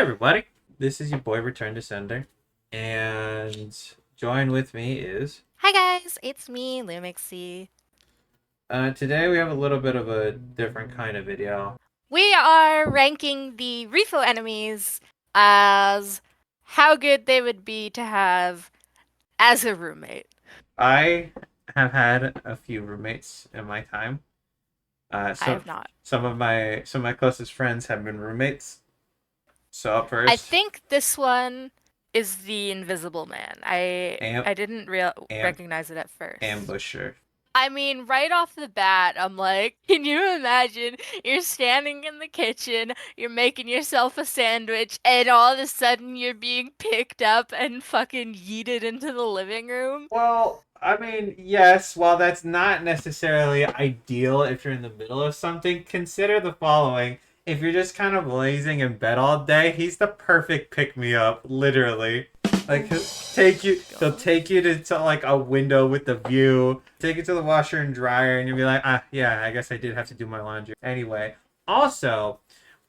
everybody. This is your boy Return to Sender, and join with me is Hi guys, it's me, Lumixie. today we have a little bit of a different kind of video. We are ranking the REPO enemies as how good they would be to have as a roommate. I have had a few roommates in my time. I So have not. some of my closest friends have been roommates. So up I first, think this one is the Invisible Man. I Am I didn't Am recognize it at first. Ambusher. I mean, right off the bat, I'm like, can you imagine you're standing in the kitchen, you're making yourself a sandwich, and all of a sudden you're being picked up and fucking yeeted into the living room? Well, I mean, yes, while that's not necessarily ideal if you're in the middle of something, consider the following. If you're just kind of lazing in bed all day, he's the perfect pick me up, literally. Like he'll God. take you to like a window with the view, take you to the washer and dryer, and you'll be like, ah, yeah, I guess I did have to do my laundry. Anyway, also,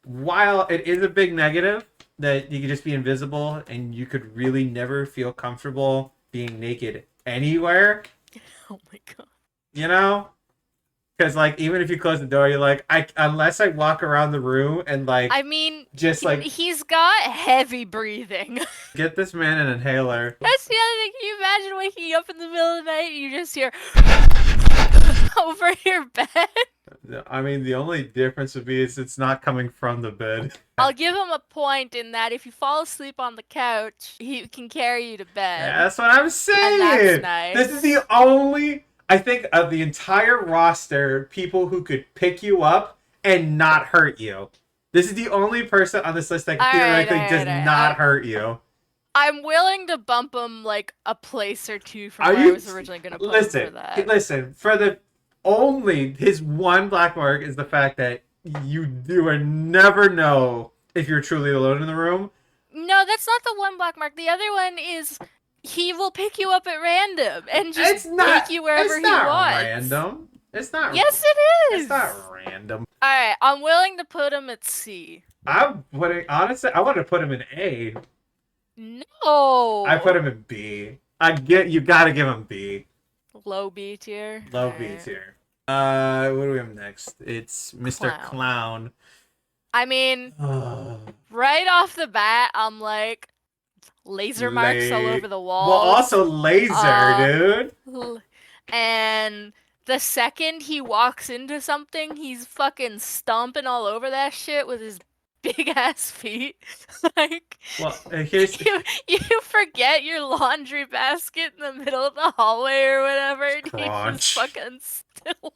while it is a big negative that you could just be invisible and you could really never feel comfortable being naked anywhere, Oh my god. you know? Because like even if you close the door, you're like, I unless I walk around the room and like I mean, just like he's got heavy breathing. get this man an inhaler. That's the other thing. Can you imagine waking up in the middle of the night and you just hear over your bed? I mean, the only difference would be is it's not coming from the bed. I'll give him a point in that if you fall asleep on the couch, he can carry you to Yeah, bed. that's what I'm And that's saying. This is the nice. only, I think, of the entire roster, people who could pick you up and not hurt you. This is the only person on this list that Alright, theoretically does alright, not alright. hurt you. I'm willing to bump him like a place or two from Are where I you? was originally going to put him for Listen, that. listen. For the only his one black mark is the fact that you will never know if you're truly alone in the room. No, that's not the one black mark. The other one is he will pick you up at random and just It's take not. you wherever It's he not wants. random. It's not. Yes, it It's is. not random. Alright, I'm willing to put him at C. I'm putting honestly. I want to put him in A. I put No. him in B. I get you. Got to give him B. Low B tier. Low B Alright. tier. What do we have next? It's Mr. Clown. Clown. I mean, La- right off the bat, I'm like laser marks all over the well, walls. also laser, dude. L- and the second he walks into something, he's fucking stomping all over that shit with his big ass feet. Like Well, here's you forget your laundry basket in the middle of the hallway or whatever, and he just crunch. fucking still.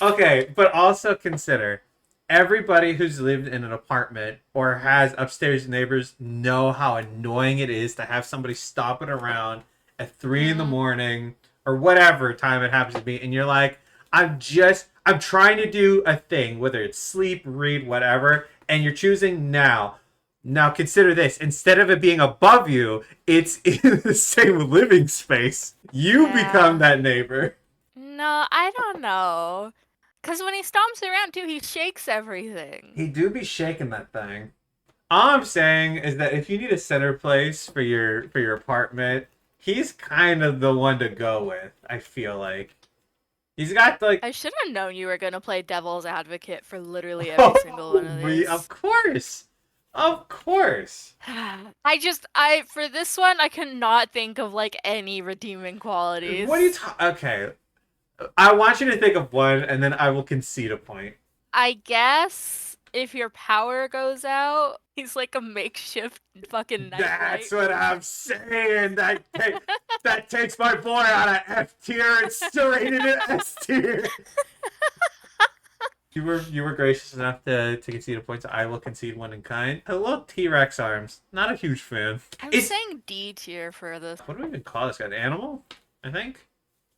Okay, but also consider everybody who's lived in an apartment or has upstairs neighbors know how annoying it is to have somebody stomping around at 3 in the morning or whatever time it happens to be, and you're like, I'm trying to do a thing, whether it's sleep, read, whatever, and you're choosing now. Now consider this: instead of it being above you, it's in the same living space. You become Yeah. that neighbor. No, I don't know. Cause when he stomps around too, he shakes everything. He do be shaking that thing. All I'm saying is that if you need a center place for your apartment, he's kind of the one to go with. I feel like he's got like, I should have known you were gonna play devil's advocate for literally every single one of oh, we these. of course. I for this one, I could not think of like any redeeming What are you qualities. talking? Okay, I want you to think of one, and then I will concede a point. I guess if your power goes out, he's like a makeshift fucking That's nightlight. what I'm saying. That takes my boy out of F tier and serrated it S tier. You were gracious enough to concede a point, so I will concede one in kind. Hello, T-Rex arms. Not a huge fan. I'm It's saying D tier for this. what do we even call this guy? An animal? I think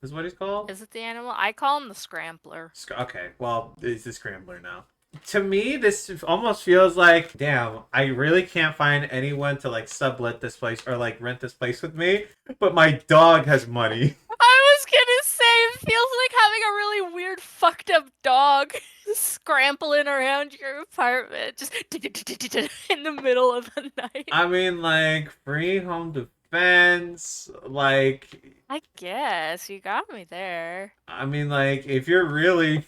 is what he's called. Is it the animal? I call him the scrambler. Okay, well, it's the scrambler now. To me, this almost feels like, damn, I really can't find anyone to like sublet this place or like rent this place with me, but my dog has money. I was gonna say, it feels like having a really weird, fucked up dog. scrambling around your apartment, just in the middle of the night. I mean, like, free home defense, like, I guess you got me there. I mean, like, if you're really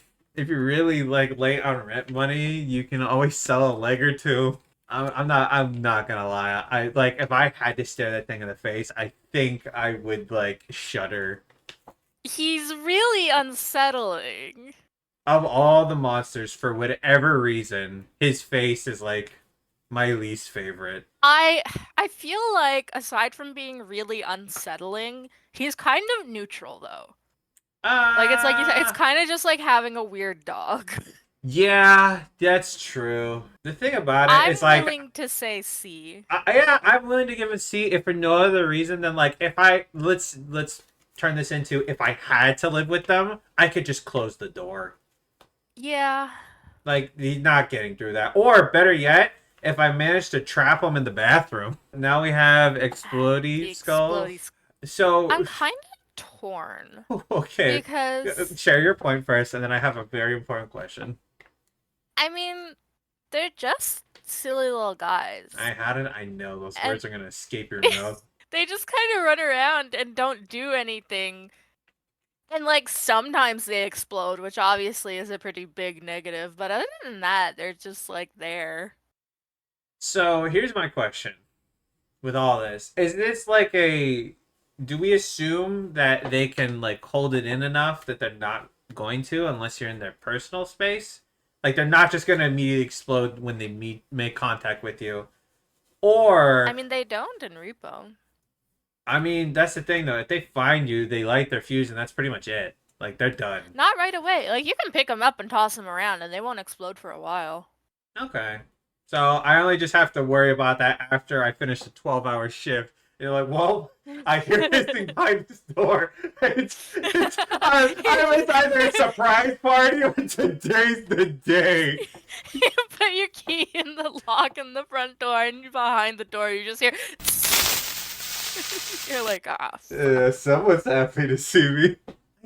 like late on rent money, you can always sell a leg or two. I'm not gonna lie. I like if I had to stare that thing in the face, I think I would like shudder. He's really unsettling. Of all the monsters, for whatever reason, his face is like my least favorite. I I feel like aside from being really unsettling, he's kind of neutral though. Like you said, it's Ah, kind of just like having a weird dog. yeah, that's true. The thing about it I'm is like willing to say C. yeah, I'm willing to give a C if for no other reason than like if I let's turn this into if I had to live with them, I could just close the door. Yeah. Like he's not getting through that. Or better yet, if I managed to trap him in the bathroom. Now we have The explodey skulls. explodey. So I'm kind of torn okay, because share your point first, and then I have a very important question. I mean, they're just silly little guys. How did I know those And words are gonna escape your mouth? they just kind of run around and don't do anything. And like sometimes they explode, which obviously is a pretty big negative, but other than that, they're just like there. So here's my question with all this: is this like a? Do we assume that they can like hold it in enough that they're not going to unless you're in their personal space? Like they're not just gonna immediately explode when they make contact with you, I or mean, they don't in Repo. I mean that's the thing though. If they find you, they light their fuse, and that's pretty much it. Like they're done. Not right away. Like you can pick them up and toss them around and they won't explode for a while. Okay. So I only just have to worry about that after I finish the 12-hour shift. You're like, well, I hear this thing behind this door. I was either a surprise party or today's the day. You put your key in the lock in the front door and behind the door you just hear you're like, ah, fuck. Someone's happy to see me.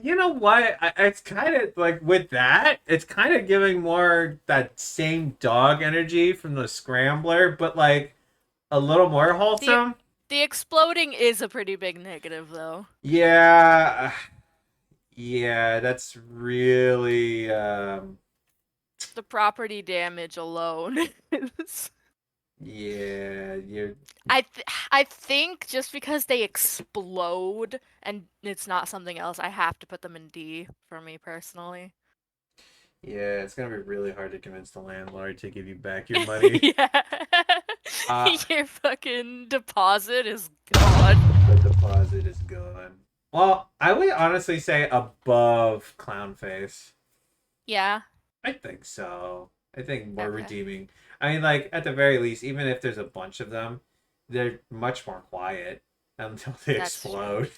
You know what? It's kind of like with that, it's kind of giving more that same dog energy from the Scrambler, but like a little more wholesome. The exploding is a pretty big negative though. Yeah, yeah, that's really The property damage alone is yeah, you I think just because they explode and it's not something else, I have to put them in D for me personally. yeah, it's gonna be really hard to convince the landlord to give you back your money. Yeah. Uh Your fucking deposit is gone. the deposit is gone. Well, I would honestly say above clown face. Yeah. I think so. I think more Okay. redeeming. I mean, like at the very least, even if there's a bunch of them, they're much more quiet until they That's true. explode.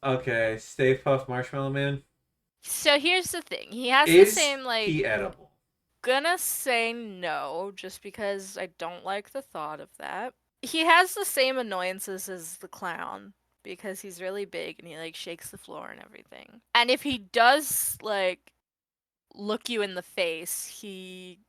Okay, Stay Puft Marshmallow Man. So here's the thing. He has the Is same he like edible? gonna say no just because I don't like the thought of that. He has the same annoyances as the clown because he's really big and he like shakes the floor and everything. And if he does like look you in the face, he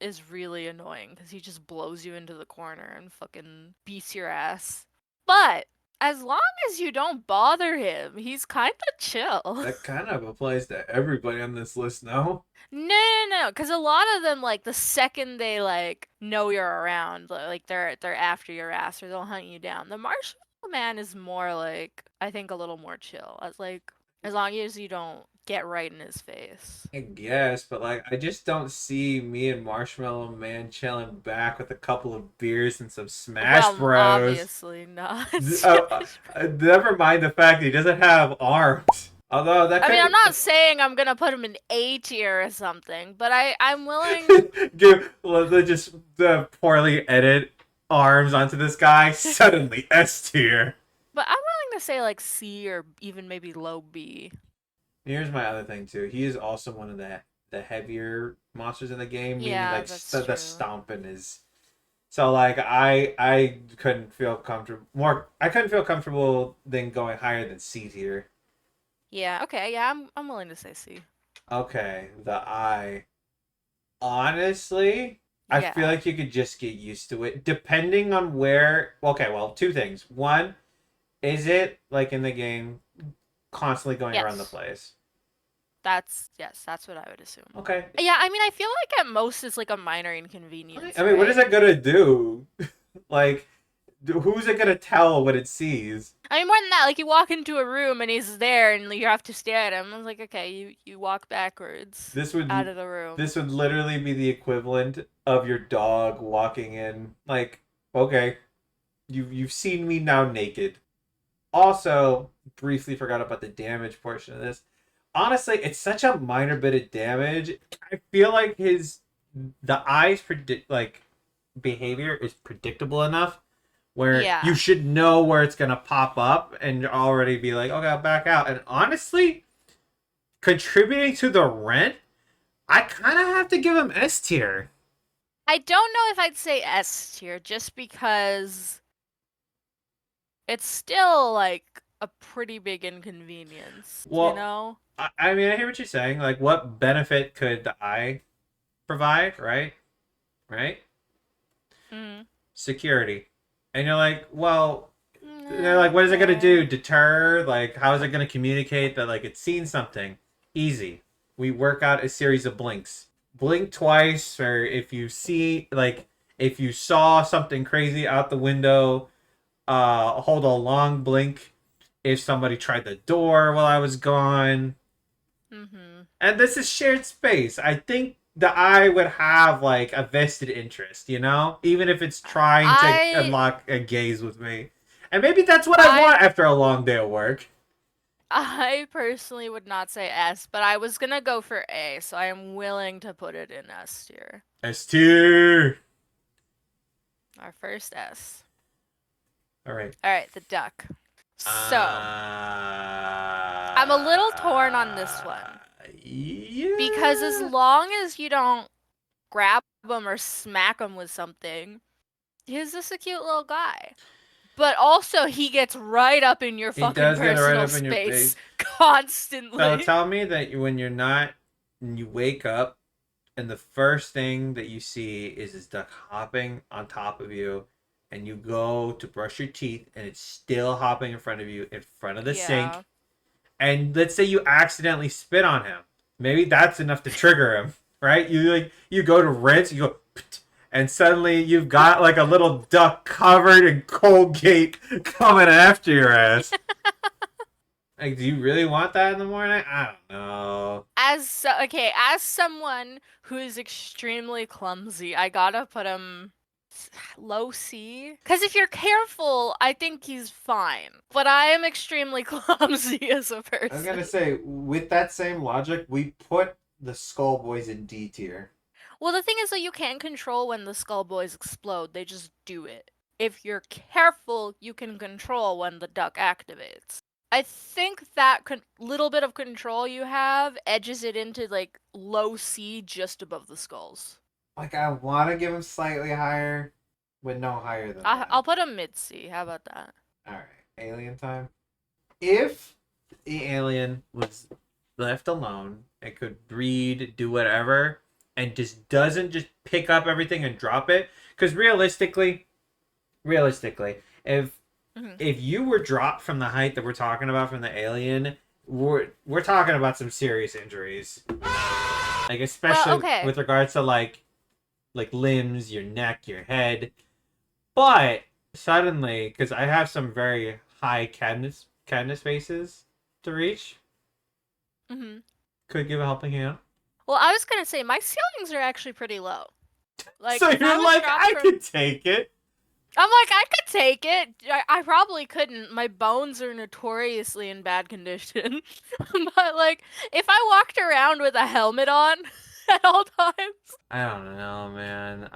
is really annoying because he just blows you into the corner and fucking beats your ass. But as long as you don't bother him, he's kind of chill. That kind of applies to everybody on this list now. No, because a lot of them, like the second they like know you're around, like they're after your ass or they'll hunt you down. The Marshmallow Man is more like I think a little more chill. As long as you don't get right in his face. I guess, but like, I just don't see me and Marshmallow Man chilling back with a couple of beers and some Smash Well, Bros. obviously not. Never mind the fact that he doesn't have arms. Although that I mean, could I'm not saying I'm gonna put him in A tier or something, but I'm willing. they just poorly edit arms onto this guy. Suddenly S tier. But I'm willing to say like C or even maybe low B. Here's my other thing too. He is also one of the heavier monsters in the game, meaning Yeah, like that's the true. stomping is. So like I couldn't feel comfortable more. I couldn't feel comfortable than going higher than C tier. Yeah. Okay. Yeah. I'm willing to say C. Okay, the eye. Honestly, I feel Yeah. like you could just get used to it, depending on where. Okay, well, two things. One, is it like in the game, constantly going around the Yes. place? That's what I would assume. Okay. Yeah, I mean, I feel like at most it's like a minor inconvenience, I mean, what is right? that gonna do? Like, who's it gonna tell what it sees? I mean, more than that, like you walk into a room and he's there and you have to stare at him. I was like, okay, you walk backwards This out would of the room. this would literally be the equivalent of your dog walking in. Like, okay, you've seen me now naked. Also, briefly forgot about the damage portion of this. Honestly, it's such a minor bit of damage. I feel like the eyes predict like behavior is predictable enough where you Yeah. should know where it's gonna pop up and already be like, okay, I'll back out. And honestly, contributing to the rent, I kind of have to give him S tier. I don't know if I'd say S tier just because it's still like a pretty big inconvenience, you Well, know? I mean, I hear what you're saying. Like, what benefit could I provide? Right, right. Mm. Security, and you're like, well, they're like, what is it gonna Okay. do? Deter? Like, how is it gonna communicate that like it's seen something? Easy. We work out a series of blinks. Blink twice, or if you see like if you saw something crazy out the window, hold a long blink. If somebody tried the door while I was gone, Mhm. and this is shared space. I think the eye would have like a vested interest, you know, even if it's trying to I unlock a gaze with me. And maybe that's what I I want after a long day of work. I personally would not say S, but I was gonna go for A, so I am willing to put it in S tier. S tier. Our first S. All right. All right, the duck. So, I'm a little torn on this one because as Yeah. long as you don't grab him or smack him with something, he's just a cute little guy. But also, he gets right up in your He fucking does get it right personal up in your space face. So constantly. tell me that when you're not, when you wake up and the first thing that you see is this duck hopping on top of you, and you go to brush your teeth, and it's still hopping in front of you, in front of the Yeah. sink. And let's say you accidentally spit on him, maybe that's enough to trigger him, right? You go to rinse, you go, and suddenly you've got like a little duck covered in Colgate coming after your ass. Like, do you really want that in the morning? I don't know. As someone who is extremely clumsy, I gotta put him low C. Because if you're careful, I think he's fine. But I am extremely clumsy as a I was person. gonna say, with that same logic, we put the Skull Boys in D tier. Well, the thing is that you can't control when the skull boys explode. They just do it. If you're careful, you can control when the duck activates. I think that little bit of control you have edges it into like low C just above the skulls. Like, I want to give him slightly higher, but no higher than that. I'll put a mid C. How about that? All right, alien time. If the alien was left alone and could breed, do whatever, and just doesn't just pick up everything and drop it, because realistically, Mhm. if you were dropped from the height that we're talking about from the alien, we're talking about some serious injuries. Like, Well, especially okay. with regards to like limbs, your neck, your head. But suddenly, because I have some very high cadmus spaces to reach, Mhm. could give a helping hand. Well, I was gonna say my ceilings are actually pretty low. Like So if I you're was like, dropped I from could take it. I'm like, I could take it. I probably couldn't. My bones are notoriously in bad condition. But, like, if I walked around with a helmet on at all times. I don't know, man.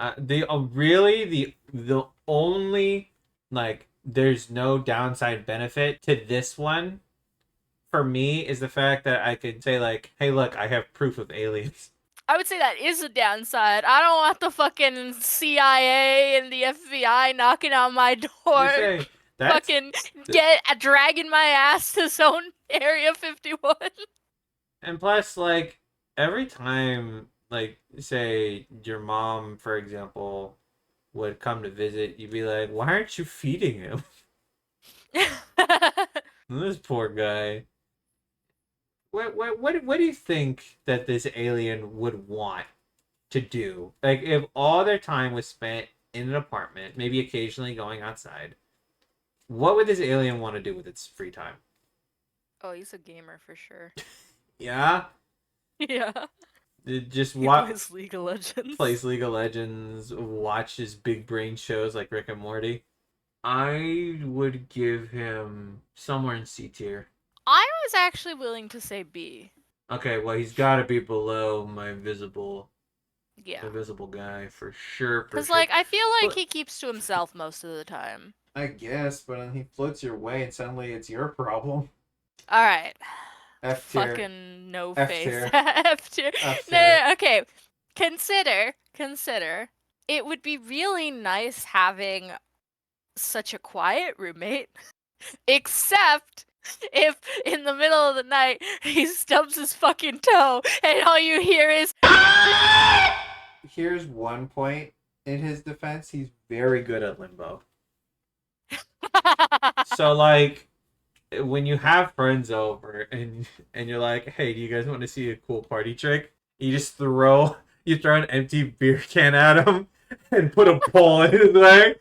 Really the only like there's no downside benefit to this one for me is the fact that I could say like, hey, look, I have proof of aliens. I would say that is a downside. I don't want the fucking CIA and the FBI knocking on my Just door, say that's fucking dragging my ass to zone Area 51. and plus like every time like, say your mom, for example, would come to visit, you'd be like, why aren't you feeding him? This poor guy. What do you think that this alien would want to do? Like, if all their time was spent in an apartment, maybe occasionally going outside, what would this alien want to do with its free time? Oh, he's a gamer for sure. Yeah, Yeah. just He what plays League of Legends. plays League of Legends, watches big brain shows like Rick and Morty. I would give him somewhere in C tier. I was actually willing to say B. Okay, well he's got to be below my Yeah. invisible guy for sure, for Because, sure. like, I feel like But he keeps to himself most of the time. I guess, but then he floats your way, and suddenly it's your problem. Alright. F tier, Fucking no F face. tier, F tier. F No, tier. no, okay. Consider. It would be really nice having such a quiet roommate. Except if in the middle of the night he stubs his fucking toe and all you hear is Here's one point in his defense: he's very good at limbo. So like, when you have friends over and you're like, hey, do you guys want to see a cool party trick? You throw an empty beer can at him and put a pole in his leg.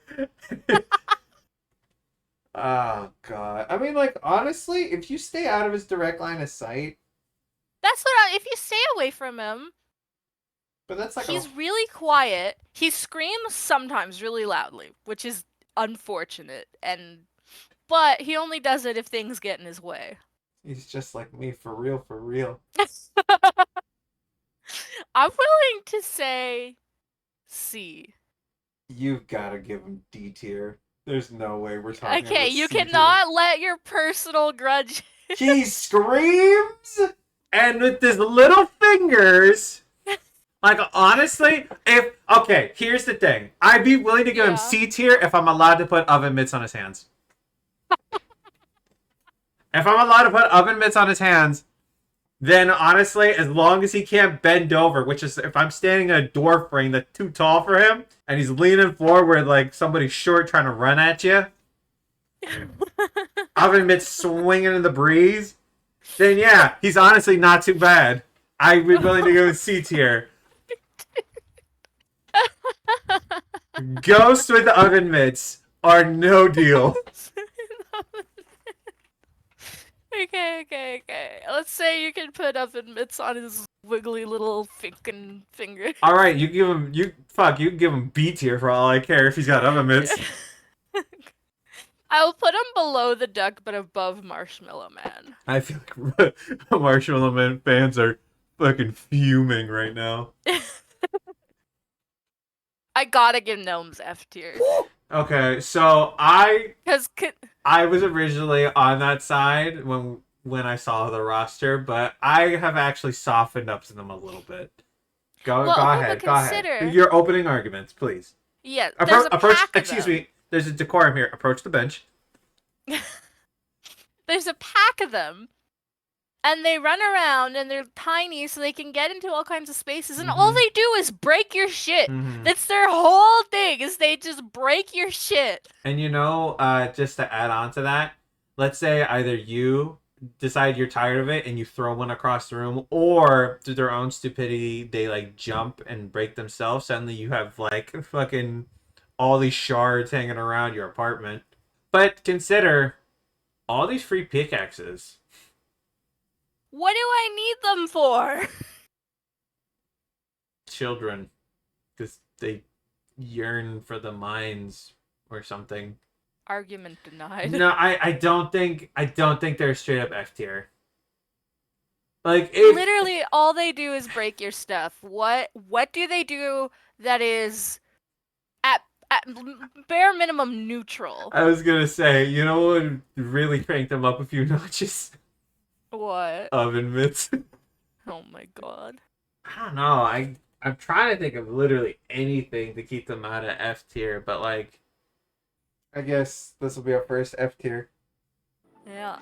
Oh god. I mean, like, honestly, if you stay out of his direct line of sight, That's if you stay away from him, but that's like he's really quiet. He screams sometimes really loudly, which is unfortunate, but he only does it if things get in his way. he's just like me, for real, for real. I'm willing to say C. You've got to give him D tier. There's no way we're talking Okay, about you C tier. cannot let your personal grudge. He screams, and with his little fingers. Like, honestly, here's the thing. I'd be willing to give him C tier if I'm allowed to put oven mitts on his hands. If I'm allowed to put oven mitts on his hands, then honestly, as long as he can't bend over, which is if I'm standing in a door frame that's too tall for him, and he's leaning forward like somebody short trying to run at you, oven mitts swinging in the breeze, then yeah, he's honestly not too bad. I'd be willing to go with C tier. Ghost with oven mitts are no deal. Okay. Let's say you can put oven mitts on his wiggly little finkin finger. All right, you can give him B tier for all I care if he's got oven mitts. I'll put him below the duck, but above Marshmallow Man. I feel like Marshmallow Man fans are fucking fuming right now. I gotta give Gnomes F tier. Okay, so I Because was originally on that side when I saw the roster, but I have actually softened up to them a little bit. Go ahead. Your opening arguments, please. Yeah, there's a pack of excuse me. There's a decorum here. Approach the bench. There's a pack of them, and they run around, and they're tiny, so they can get into all kinds of spaces, and all they do is break your shit. That's their whole thing, is they just break your shit. And just to add on to that, let's say either you decide you're tired of it and you throw one across the room, or through their own stupidity, they like jump and break themselves. Suddenly you have like fucking all these shards hanging around your apartment. But consider all these free pickaxes. What do I need them for? Children, because they yearn for the mines or something. Argument denied. No, I don't think they're straight up F tier. Like, literally all they do is break your stuff. What do they do that is at bare minimum neutral? I was gonna say, you know what would really crank them up a few notches? What? Oven mitts. Oh my god. I don't know. I'm trying to think of literally anything to keep them out of F tier, but like, I guess this will be our first F tier. Yeah.